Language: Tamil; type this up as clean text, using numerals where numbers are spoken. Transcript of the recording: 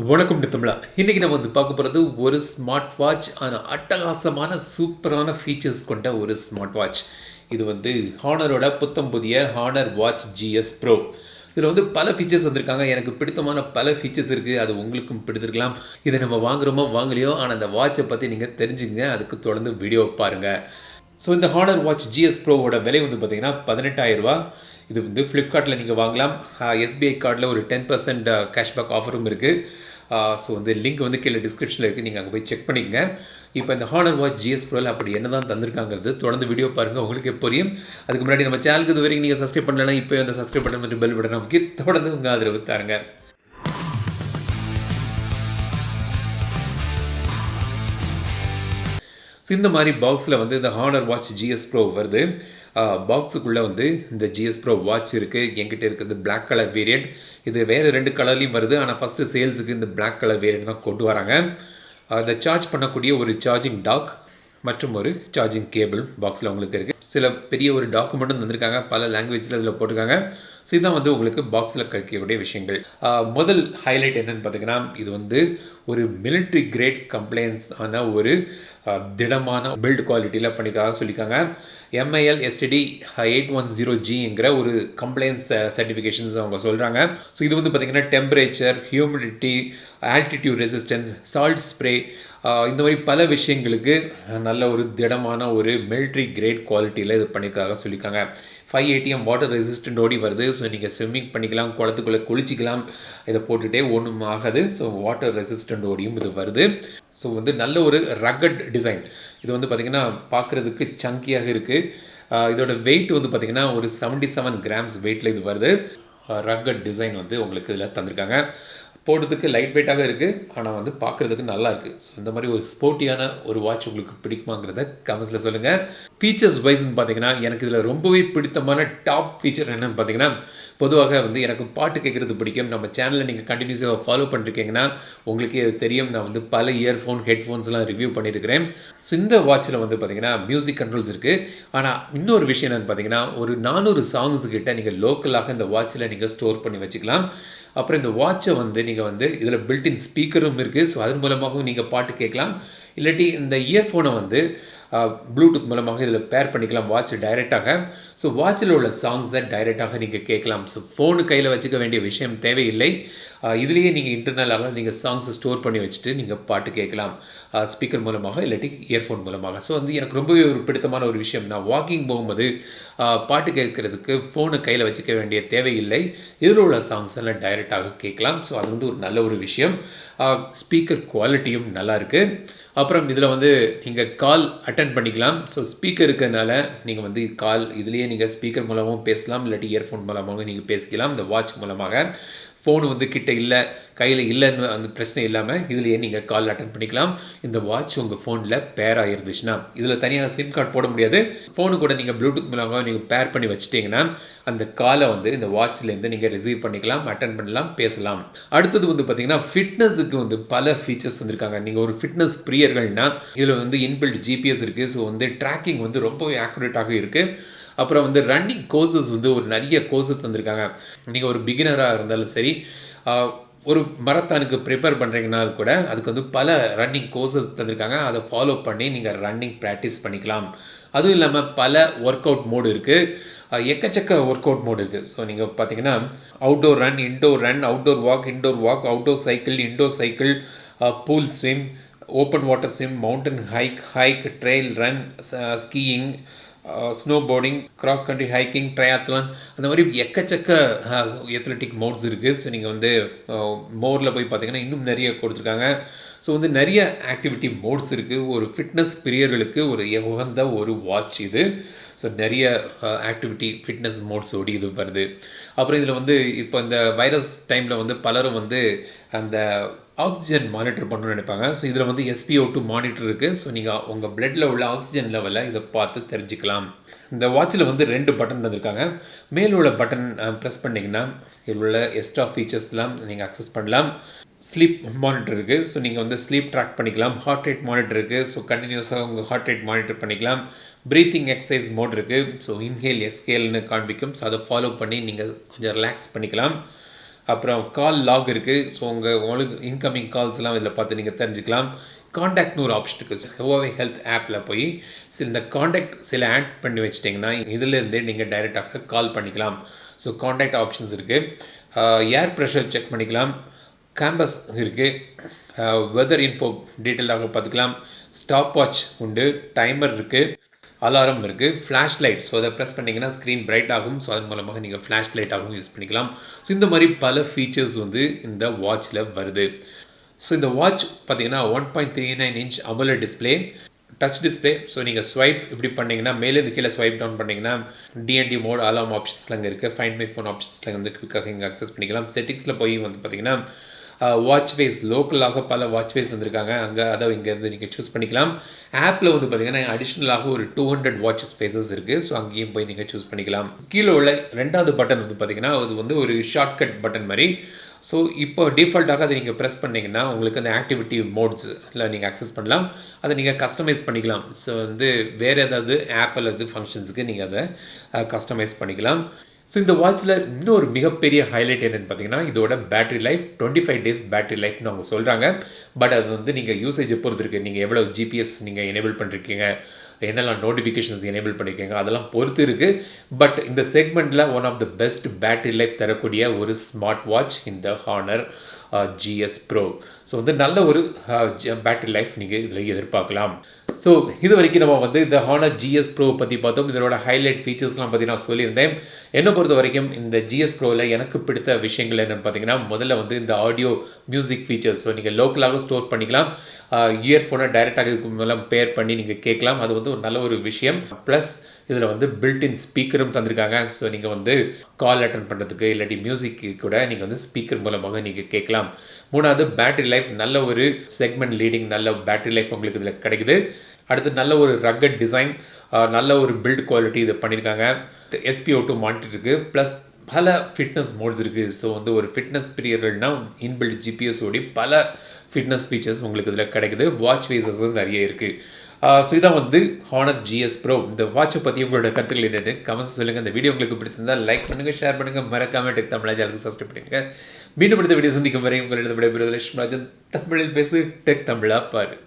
வணக்கம் தமிழா. இன்றைக்கி நம்ம வந்து பார்க்க போகிறது ஒரு ஸ்மார்ட் வாட்ச். ஆனால் அட்டகாசமான சூப்பரான ஃபீச்சர்ஸ் கொண்ட ஒரு ஸ்மார்ட் வாட்ச். இது வந்து ஹானரோட புத்தம் புதிய ஹானர் வாட்ச் ஜிஎஸ் ப்ரோ. இதில் வந்து பல ஃபீச்சர்ஸ் வந்திருக்காங்க. எனக்கு பிடித்தமான பல ஃபீச்சர்ஸ் இருக்குது. அது உங்களுக்கும் பிடித்திருக்கலாம். இதை நம்ம வாங்குகிறோமோ வாங்கலையோ, ஆனால் அந்த வாட்சை பற்றி நீங்கள் தெரிஞ்சுங்க. அதுக்கு தொடர்ந்து வீடியோ பாருங்கள். ஸோ இந்த ஹானர் வாட்ச் ஜிஎஸ் ப்ரோவோட விலை வந்து பார்த்திங்கன்னா 18,000 ரூபா. இது வந்து ஃப்ளிப்கார்ட்டில் நீங்கள் வாங்கலாம். எஸ்பிஐ கார்டில் ஒரு 10% கேஷ்பேக் ஆஃபரும் இருக்குது. ஸோ வந்து லிங்க் வந்து கீழே டிஸ்கிரிப்ஷனில் இருக்குது, நீங்கள் அங்கே போய் செக் பண்ணிக்கங்க. இப்போ இந்த ஹானர் வாட்ச் ஜிஎஸ் ப்ரோவில் அப்படி என்ன தான் தந்திருக்காங்கிறது தொடர்ந்து வீடியோ பாருங்கள், உங்களுக்கு புரியும். அதுக்கு முன்னாடி நம்ம சேனலுக்கு இது வரைக்கும் நீங்கள் சப்ஸ்கிரைப் பண்ணலன்னா இப்போ அந்த சப்ஸ்கிரைப் பட்டன் மற்றும் பெல் பட்டன் நமக்கு தொடர்ந்து உங்கள் ஆதரவு தாருங்க. இந்த மாதிரி பாக்ஸில் வந்து இந்த ஹானர் வாட்ச் ஜிஎஸ் ப்ரோ வருது. பாக்ஸுக்குள்ளே வந்து இந்த ஜிஎஸ் ப்ரோ வாட்ச் இருக்குது. என்கிட்ட இருக்கிறது பிளாக் கலர் வேரியண்ட். இது வேறு 2 கலர்லேயும் வருது. ஆனால் ஃபஸ்ட்டு சேல்ஸுக்கு இந்த பிளாக் கலர் வேரியண்ட் தான் கொண்டு வராங்க. அதை சார்ஜ் பண்ணக்கூடிய ஒரு சார்ஜிங் டாக் மற்றும் ஒரு சார்ஜிங் கேபிள் பாக்ஸில் உங்களுக்கு இருக்குது. சில பெரிய ஒரு டாக்குமெண்ட்டும் தந்திருக்காங்க, பல லாங்குவேஜில் இதில் போட்டிருக்காங்க. ஸோ இதுதான் வந்து உங்களுக்கு பாக்ஸில் கிடைக்கக்கூடிய விஷயங்கள். முதல் ஹைலைட் என்னென்னு பார்த்தீங்கன்னா, இது வந்து ஒரு மிலிட்ரி கிரேட் கம்ப்ளைன்ஸ் ஆன ஒரு திடமான பில்ட் குவாலிட்டியில் பண்ணிக்காக சொல்லியிருக்காங்க. MIL STD 810Gங்கிற ஒரு கம்ப்ளைன்ஸ் சர்டிஃபிகேஷன்ஸ் அவங்க சொல்கிறாங்க. ஸோ இது வந்து பார்த்திங்கன்னா temperature, humidity, altitude resistance, salt spray, இந்த மாதிரி பல விஷயங்களுக்கு நல்ல ஒரு திடமான ஒரு மிலிட்ரி கிரேட் குவாலிட்டியில் இது பண்ணிக்காக சொல்லியிருக்காங்க. 5 ATM வாட்டர் ரெசிஸ்டன்ட் ஓடி வருது. ஸோ நீங்கள் ஸ்விம்மிங் பண்ணிக்கலாம், குளத்துக்குள்ளே குளிச்சிக்கலாம். இதை போட்டுகிட்டே ஒன்றும் ஆகாது. ஸோ வாட்டர் ரெசிஸ்டன்ட் ஓடியும் இது வருது. ஸோ வந்து நல்ல ஒரு ரக்கட் டிசைன். இது வந்து பார்த்திங்கன்னா பார்க்குறதுக்கு சங்கியாக இருக்குது. இதோட வெயிட் வந்து பார்த்திங்கன்னா ஒரு 77 கிராம்ஸ் வெயிட்டில் இது வருது. ரக்கட் டிசைன் வந்து உங்களுக்கு இதில் தந்திருக்காங்க. போடுறதுக்கு லைட் வெயிட்டாக இருக்குது, ஆனால் வந்து பார்க்குறதுக்கு நல்லா இருக்குது. ஸோ இந்த மாதிரி ஒரு ஸ்போர்ட்டியான ஒரு வாட்ச் உங்களுக்கு பிடிக்குமாங்கிறத கமெண்ட்ஸில் சொல்லுங்கள். ஃபீச்சர்ஸ் வைஸ்ன்னு பார்த்தீங்கன்னா, எனக்கு இதில் ரொம்பவே பிடித்தமான டாப் ஃபீச்சர் என்னென்னு பார்த்தீங்கன்னா, பொதுவாக வந்து எனக்கு பாட்டு கேட்குறது பிடிக்கும். நம்ம சேனலில் நீங்கள் கண்டினியூஸாக ஃபாலோ பண்ணிருக்கீங்கன்னா உங்களுக்கே அது தெரியும். நான் வந்து பல இயர்ஃபோன், ஹெட்ஃபோன்ஸ்லாம் ரிவ்யூ பண்ணியிருக்கிறேன். ஸோ இந்த வாட்சில் வந்து பார்த்திங்கன்னா மியூசிக் கண்ட்ரோல்ஸ் இருக்குது. ஆனால் இன்னொரு விஷயம் என்னென்னு பார்த்தீங்கன்னா, ஒரு 400 சாங்ஸ் கிட்ட நீங்கள் லோக்கலாக இந்த வாட்சில் நீங்கள் ஸ்டோர் பண்ணி வச்சுக்கலாம். அப்புறம் இந்த வாட்சை வந்து நீங்கள் வந்து இதில் பில்டின் ஸ்பீக்கரும் இருக்குது. ஸோ அதன் மூலமாகவும் நீங்கள் பாட்டு கேட்கலாம். இல்லாட்டி இந்த இயர்ஃபோனை வந்து ப்ளூடூத் மூலமாக இதில் பேர் பண்ணிக்கலாம் வாட்ச் டைரெக்டாக. ஸோ வாட்சில் உள்ள சாங்ஸை டைரெக்டாக நீங்கள் கேட்கலாம். ஸோ ஃபோனு கையில் வச்சுக்க வேண்டிய விஷயம் தேவையில்லை. இதுலேயே நீங்கள் இன்டர்னலாக நீங்கள் சாங்ஸை ஸ்டோர் பண்ணி வச்சுட்டு நீங்கள் பாட்டு கேட்கலாம், ஸ்பீக்கர் மூலமாக இல்லாட்டி இயர்ஃபோன் மூலமாக. ஸோ வந்து எனக்கு ரொம்பவே ஒரு பிடித்தமான ஒரு விஷயம். நான் வாக்கிங் போகும்போது பாட்டு கேட்குறதுக்கு ஃபோனை கையில் வச்சுக்க வேண்டிய தேவையில்லை. இதில் உள்ள சாங்ஸ் எல்லாம் டைரெக்டாக கேட்கலாம். ஸோ அது வந்து ஒரு நல்ல ஒரு விஷயம். ஸ்பீக்கர் குவாலிட்டியும் நல்லா இருக்குது. அப்புறம் இதில் வந்து நீங்கள் கால் அட்டன் பண்ணிக்கலாம். ஸோ ஸ்பீக்கர் இருக்கிறதுனால நீங்கள் வந்து கால் இதுலேயே நீங்கள் ஸ்பீக்கர் மூலமாகவும் பேசலாம், இல்லாட்டி இயர்ஃபோன் மூலமாகவும் நீங்கள் பேசிக்கலாம். இந்த வாட்ச் மூலமாக ஃபோனு வந்து கிட்ட இல்லை, கையில் இல்லைன்னு அந்த பிரச்சனை இல்லாமல் இதுலேயே நீங்கள் கால் அட்டன் பண்ணிக்கலாம். இந்த வாட்ச் உங்கள் ஃபோனில் பேர் ஆகிருந்துச்சுன்னா, இதில் தனியாக சிம் கார்டு போட முடியாது. ஃபோனு கூட நீங்கள் ப்ளூடூத் மூலமாக நீங்கள் பேர் பண்ணி வச்சுட்டிங்கன்னா அந்த காலை வந்து இந்த வாட்ச்லேருந்து நீங்கள் ரிசீவ் பண்ணிக்கலாம், அட்டன் பண்ணலாம், பேசலாம். அடுத்தது வந்து பார்த்திங்கன்னா ஃபிட்னஸுக்கு வந்து பல ஃபீச்சர்ஸ் வந்திருக்காங்க. நீங்கள் ஒரு ஃபிட்னஸ் பிரியர்கள்னால் இதில் வந்து இன்பில்ட் GPS இருக்குது. ஸோ வந்து ட்ராக்கிங் வந்து ரொம்பவே ஆக்குரேட்டாக இருக்குது. அப்புறம் வந்து ரன்னிங் கோர்சஸ் வந்து ஒரு நிறைய கோர்சஸ் தந்திருக்காங்க. நீங்கள் ஒரு பிகினராக இருந்தாலும் சரி, ஒரு மரத்தானுக்கு ப்ரிப்பேர் பண்ணுறீங்கன்னா கூட அதுக்கு வந்து பல ரன்னிங் கோர்சஸ் தந்திருக்காங்க. அதை ஃபாலோ பண்ணி நீங்கள் ரன்னிங் ப்ராக்டிஸ் பண்ணிக்கலாம். அதுவும் இல்லாமல் பல ஒர்க் அவுட் மோடு இருக்குது. எக்கச்சக்க ஒர்க் அவுட் மோடு இருக்குது. ஸோ நீங்கள் பார்த்தீங்கன்னா outdoor run, indoor run, outdoor walk, indoor walk, outdoor cycle, indoor cycle, pool swim, open water swim, mountain hike, trail run, skiing, snowboarding, cross country hiking, triathlon, அந்த மாதிரி எக்கச்சக்க எத்லெட்டிக் மோட்ஸ் இருக்குது. ஸோ நீங்கள் வந்து மோரில் போய் பார்த்தீங்கன்னா இன்னும் நிறைய கொடுத்துருக்காங்க. ஸோ வந்து நிறைய ஆக்டிவிட்டி மோட்ஸ் இருக்குது. ஒரு ஃபிட்னஸ் பிரியர்களுக்கு ஒரு உகந்த ஒரு வாட்ச் இது. ஸோ நிறைய ஆக்டிவிட்டி ஃபிட்னஸ் மோட்ஸோடு இது வருது. அப்புறம் இதில் வந்து இப்போ இந்த வைரஸ் டைமில் வந்து பலரும் வந்து அந்த ஆக்சிஜன் மானிட்டர் பண்ணணும்னு நினைப்பாங்க. ஸோ இதில் வந்து SpO2 மானிட்டர் இருக்குது. ஸோ நீங்கள் உங்கள் பிளட்டில் உள்ள ஆக்சிஜன் லெவலை இதை பார்த்து தெரிஞ்சுக்கலாம். இந்த வாட்சில் வந்து 2 பட்டன் தந்திருக்காங்க. மேல் உள்ள பட்டன் ப்ரெஸ் பண்ணிங்கன்னா இதில் உள்ள எக்ஸ்ட்ரா ஃபீச்சர்ஸ்லாம் நீங்கள் அக்சஸ் பண்ணலாம். ஸ்லீப் மானிட்டர் இருக்குது. ஸோ நீங்கள் வந்து ஸ்லீப் ட்ராக் பண்ணிக்கலாம். ஹார்ட் ரேட் மானிட்டர் இருக்குது. ஸோ கண்டினியூஸாக உங்கள் ஹார்ட் ரேட் மானிட்டர் பண்ணிக்கலாம். ப்ரீத்திங் எக்ஸசைஸ் மோட் இருக்குது. ஸோ இன்ஹேல் எக்ஸ்ஹேல்னு காண்பிக்கும். ஸோ அதை ஃபாலோ பண்ணி நீங்கள் கொஞ்சம் ரிலாக்ஸ் பண்ணிக்கலாம். அப்புறம் கால் லாக் இருக்குது. ஸோ உங்களுக்கு இன்கமிங் கால்ஸ்லாம் இதில் பார்த்து நீங்கள் தெரிஞ்சுக்கலாம். காண்டாக்ட்னு ஒரு ஆப்ஷன் இருக்குது. ஹுவாவே ஹெல்த் ஆப்பில் போய் இந்த காண்டாக்ட் சில ஆட் பண்ணி வச்சிட்டிங்கன்னா இதிலேருந்தே நீங்கள் டைரெக்டாக கால் பண்ணிக்கலாம். ஸோ காண்டாக்ட் ஆப்ஷன்ஸ் இருக்குது. ஏர் ப்ரெஷர் செக் பண்ணிக்கலாம். கேம்பஸ் இருக்குது. வெதர் இன்ஃபோ டீட்டெயிலாக பார்த்துக்கலாம். ஸ்டாப் வாட்ச் உண்டு. டைமர் இருக்குது. அலாரம் இருக்குது. ஃப்ளாஷ் லைட், ஸோ அதை ப்ரெஸ் பண்ணிங்கன்னா ஸ்க்ரீன் பிரைட் ஆகும். ஸோ அதன் மூலமாக நீங்கள் ஃப்ளாஷ் லைட்டாகவும் யூஸ் பண்ணிக்கலாம். ஸோ இந்த மாதிரி பல ஃபீச்சர்ஸ் வந்து இந்த வாட்சில் வருது. ஸோ இந்த வாட்ச் பார்த்தீங்கன்னா 1.39 inch AMOLED display, touch display. So நீங்கள் ஸ்வைப் இப்படி பண்ணிங்கன்னா மேலேருந்து கீழே ஸ்வைப் டவுன் பண்ணிங்கன்னா டிஎன்டி மோட் அலாம் ஆப்ஷன்ஸ்லாம் இங்கே இருக்குது. ஃபைண்ட் மை ஃபோன் ஆப்ஷன்ஸ்லாம் வந்து குயிக்காக இங்கே அக்சஸ் பண்ணிக்கலாம். செட்டிங்ஸில் போய் வந்து பார்த்தீங்கன்னா வாட்ச் ஃபேஸ், லோக்கலாக பல வாட்ச் ஃபேஸ் வந்திருக்காங்க. அங்கே அதை இங்கேருந்து நீங்கள் சூஸ் பண்ணிக்கலாம். ஆப்பில் வந்து பார்த்தீங்கன்னா அடிஷ்னலாக ஒரு 200 வாட்சஸ் ஃபேஸஸ் இருக்குது. ஸோ அங்கேயும் போய் நீங்கள் சூஸ் பண்ணிக்கலாம். கீழே உள்ள ரெண்டாவது பட்டன் வந்து பார்த்தீங்கன்னா அது வந்து ஒரு ஷார்ட்கட் பட்டன் மாதிரி. ஸோ இப்போ டிஃபால்ட்டாக அதை நீங்கள் ப்ரெஸ் பண்ணிங்கன்னா உங்களுக்கு அந்த ஆக்டிவிட்டி மோட்ஸில் நீங்கள் அக்சஸ் பண்ணலாம். அதை நீங்கள் கஸ்டமைஸ் பண்ணிக்கலாம். ஸோ வந்து வேறு ஏதாவது ஆப் அல்லது ஃபங்க்ஷன்ஸுக்கு நீங்கள் அதை கஸ்டமைஸ் பண்ணிக்கலாம். ஸோ இந்த வாட்சில் இன்னொரு மிகப்பெரிய ஹைலைட் என்னென்னு பார்த்தீங்கன்னா இதோட பேட்டரி லைஃப் 25 டேஸ் பேட்டரி லைஃப்னு அவங்க சொல்கிறாங்க. பட் அது வந்து நீங்கள் யூசேஜை பொறுத்து இருக்குது. நீங்கள் எவ்வளோ ஜிபிஎஸ் நீங்கள் எனேபிள் பண்ணிருக்கீங்க, என்னெல்லாம் நோட்டிஃபிகேஷன்ஸ் எனேபிள் பண்ணியிருக்கீங்க, அதெல்லாம் பொறுத்து இருக்குது. பட் இந்த செக்மெண்ட்டில் one of the best battery life தரக்கூடிய ஒரு ஸ்மார்ட் வாட்ச் இந்த ஹானர் GS Pro. ஸோ வந்து நல்ல ஒரு பேட்டரி லைஃப் நீங்கள் இதில் எதிர்பார்க்கலாம். ஸோ இது வரைக்கும் நம்ம வந்து இந்த ஹானர் GS Pro பற்றி பார்த்தோம். இதனோட ஹைலைட் ஃபீச்சர்ஸ்லாம் பற்றி நான் சொல்லியிருந்தேன். என்னை பொறுத்த வரைக்கும் இந்த GS Proவில் எனக்கு பிடித்த விஷயங்கள் என்னென்னு பார்த்தீங்கன்னா முதல்ல வந்து இந்த ஆடியோ மியூசிக் ஃபீச்சர்ஸ். ஸோ நீங்கள் லோக்கலாக ஸ்டோர் பண்ணிக்கலாம். இயர்ஃபோனை டைரெக்டாக இதுக்கு மூலம் பேர் பண்ணி நீங்கள் கேட்கலாம். அது வந்து ஒரு நல்ல ஒரு விஷயம். ப்ளஸ் இதில் வந்து பில்ட்இன் ஸ்பீக்கரும் தந்திருக்காங்க. ஸோ நீங்கள் வந்து கால் அட்டன் பண்ணுறதுக்கு இல்லாட்டி மியூசிக்கு கூட நீங்கள் வந்து ஸ்பீக்கர் மூலமாக நீங்கள் கேட்கலாம். மூணாவது பேட்டரி லைஃப், நல்ல ஒரு செக்மெண்ட் லீடிங் நல்ல பேட்டரி லைஃப் உங்களுக்கு இதில் கிடைக்குது. அடுத்து நல்ல ஒரு ரக்கட் டிசைன், நல்ல ஒரு பில்ட் குவாலிட்டி இது பண்ணியிருக்காங்க. SpO2 மானிட்டர் இருக்குது. ப்ளஸ் பல ஃபிட்னஸ் மோட்ஸ் இருக்குது. ஸோ வந்து ஒரு ஃபிட்னஸ் பிரியர்கள்னால் இன்பில்ட் ஜிபிஎஸ் ஓடி பல ஃபிட்னஸ் ஃபீச்சர்ஸ் உங்களுக்கு இதில் கிடைக்குது. வாட்ச் ஃபேஸஸும் நிறைய இருக்குது. ஸோ இதான் வந்து ஹானர் GS Pro. இந்த வாட்சை பற்றி உங்களோட கருத்துக்கள் என்னென்னு கமெண்ட்ஸ் சொல்லுங்கள். இந்த வீடியோ உங்களுக்கு பிடிச்சிருந்தால் லைக் பண்ணுங்கள், ஷேர் பண்ணுங்கள், மறக்காமல் டெக் தமிழ் சேனலுக்கு சப்ஸ்கிரைப் பண்ணுங்கள். மீண்டும் அடுத்த வீடியோ சந்திக்கும் வரை உங்களிடம் விடைபெறுவது லட்சுமி ராஜன். தமிழில் பேசு, டெக் தமிழா பாரு.